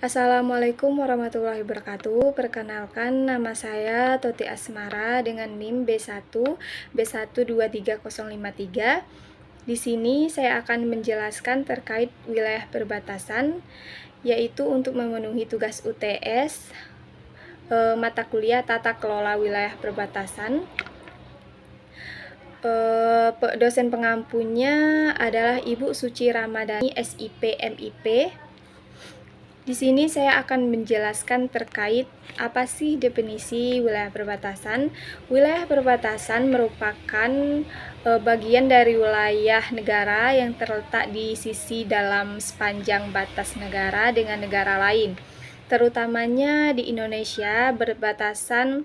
Assalamualaikum warahmatullahi wabarakatuh. Perkenalkan, nama saya Toti Asmara dengan NIM B1 B1230053. Di sini saya akan menjelaskan terkait wilayah perbatasan, yaitu untuk memenuhi tugas UTS mata kuliah Tata Kelola Wilayah Perbatasan. Dosen pengampunya adalah Ibu Suci Ramadhani, SIP MIP. Di sini saya akan menjelaskan terkait apa sih definisi wilayah perbatasan. Wilayah perbatasan merupakan bagian dari wilayah negara yang terletak di sisi dalam sepanjang batas negara dengan negara lain. Terutamanya di Indonesia berbatasan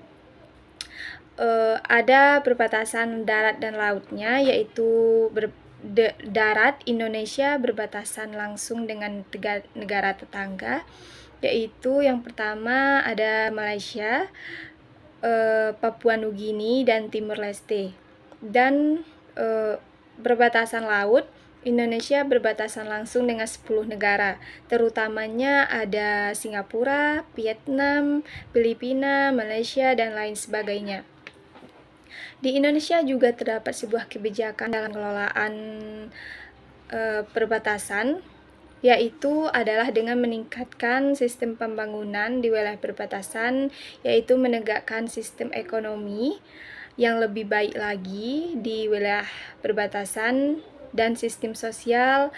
ada perbatasan darat dan lautnya, yaitu darat. Indonesia berbatasan langsung dengan negara tetangga, yaitu yang pertama ada Malaysia, Papua Nugini, dan Timur Leste. Dan berbatasan laut, Indonesia berbatasan langsung dengan 10 negara, terutamanya ada Singapura, Vietnam, Filipina, Malaysia, dan lain sebagainya. Di Indonesia juga terdapat sebuah kebijakan dalam pengelolaan perbatasan, yaitu adalah dengan meningkatkan sistem pembangunan di wilayah perbatasan, yaitu menegakkan sistem ekonomi yang lebih baik lagi di wilayah perbatasan dan sistem sosial,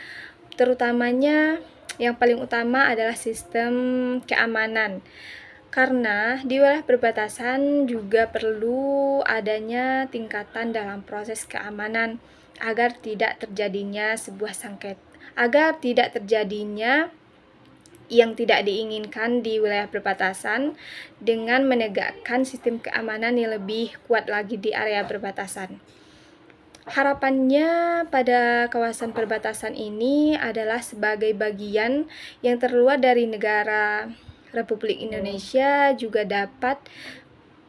terutamanya yang paling utama adalah sistem keamanan. Karena di wilayah perbatasan juga perlu adanya tingkatan dalam proses keamanan agar tidak terjadinya yang tidak diinginkan di wilayah perbatasan, dengan menegakkan sistem keamanan yang lebih kuat lagi di area perbatasan. Harapannya pada kawasan perbatasan ini adalah sebagai bagian yang terluar dari negara Republik Indonesia juga dapat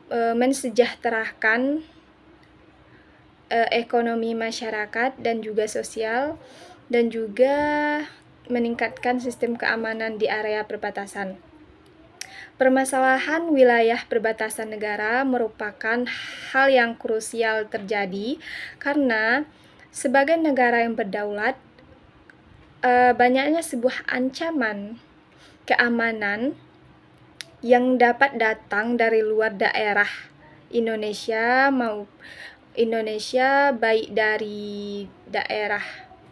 mensejahterakan ekonomi masyarakat dan juga sosial, dan juga meningkatkan sistem keamanan di area perbatasan. Permasalahan wilayah perbatasan negara merupakan hal yang krusial terjadi karena sebagai negara yang berdaulat, banyaknya sebuah ancaman keamanan yang dapat datang dari luar daerah Indonesia, baik dari daerah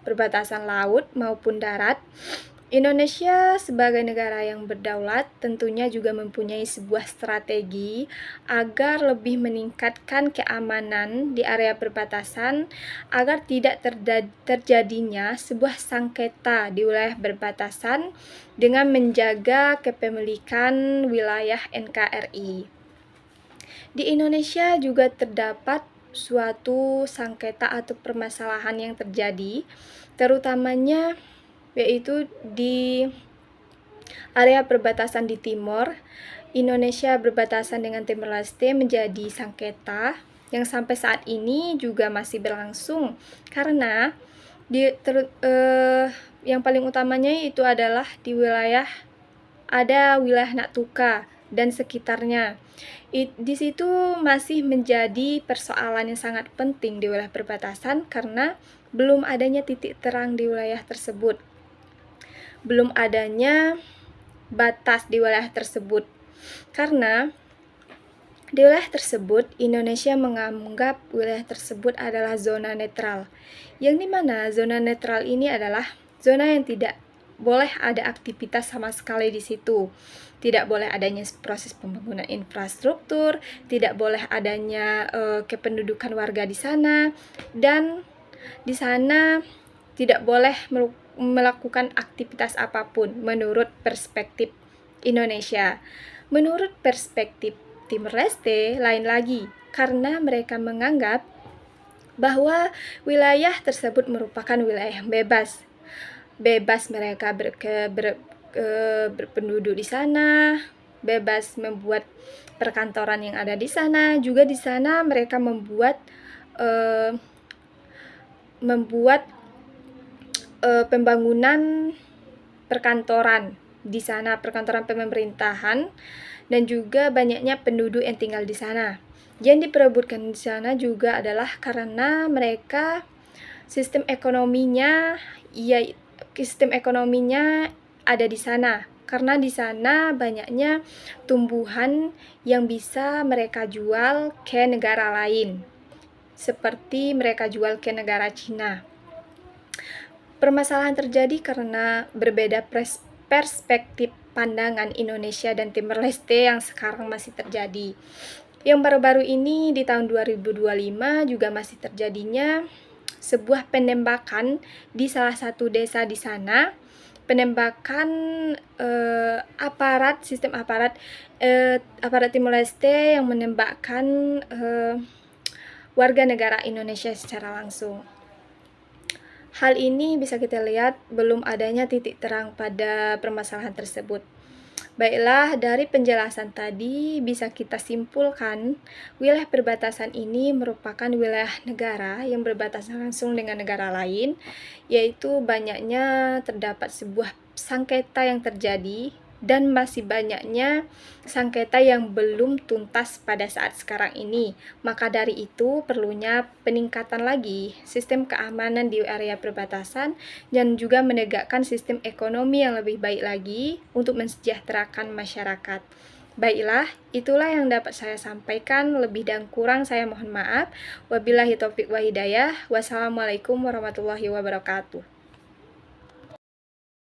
perbatasan laut maupun darat. Indonesia sebagai negara yang berdaulat tentunya juga mempunyai sebuah strategi agar lebih meningkatkan keamanan di area perbatasan agar tidak terjadinya sebuah sengketa di wilayah perbatasan dengan menjaga kepemilikan wilayah NKRI. Di Indonesia juga terdapat suatu sengketa atau permasalahan yang terjadi, terutamanya yaitu di area perbatasan di timur. Indonesia berbatasan dengan Timor Leste menjadi sengketa yang sampai saat ini juga masih berlangsung, karena yang paling utamanya itu adalah di wilayah Natuna dan sekitarnya. Di situ masih menjadi persoalan yang sangat penting di wilayah perbatasan karena belum adanya titik terang di wilayah tersebut. Belum adanya batas di wilayah tersebut. Karena di wilayah tersebut, Indonesia menganggap wilayah tersebut adalah zona netral. Yang dimana zona netral ini adalah zona yang tidak boleh ada aktivitas sama sekali di situ. Tidak boleh adanya proses pembangunan infrastruktur, tidak boleh adanya kependudukan warga di sana, dan di sana tidak boleh melakukan aktivitas apapun menurut perspektif Indonesia. Menurut perspektif Timor Leste lain lagi, karena mereka menganggap bahwa wilayah tersebut merupakan wilayah yang bebas mereka berpenduduk di sana, bebas membuat perkantoran yang ada di sana. Juga di sana mereka membuat pembangunan perkantoran di sana, perkantoran pemerintahan, dan juga banyaknya penduduk yang tinggal di sana. Yang diperebutkan di sana juga adalah karena mereka sistem ekonominya ada di sana. Karena di sana banyaknya tumbuhan yang bisa mereka jual ke negara lain, seperti mereka jual ke negara Cina. Permasalahan terjadi karena berbeda perspektif pandangan Indonesia dan Timor Leste yang sekarang masih terjadi. Yang baru-baru ini di tahun 2025 juga masih terjadinya sebuah penembakan di salah satu desa di sana. Penembakan aparat Timor Leste yang menembakkan warga negara Indonesia secara langsung. Hal ini bisa kita lihat belum adanya titik terang pada permasalahan tersebut. Baiklah, dari penjelasan tadi bisa kita simpulkan wilayah perbatasan ini merupakan wilayah negara yang berbatasan langsung dengan negara lain, yaitu banyaknya terdapat sebuah sengketa yang terjadi dan masih banyaknya sengketa yang belum tuntas pada saat sekarang ini. Maka dari itu perlunya peningkatan lagi sistem keamanan di area perbatasan dan juga menegakkan sistem ekonomi yang lebih baik lagi untuk mensejahterakan masyarakat. Baiklah, itulah yang dapat saya sampaikan. Lebih dan kurang saya mohon maaf. Wabillahi taufiq wa hidayah. Wassalamualaikum warahmatullahi wabarakatuh.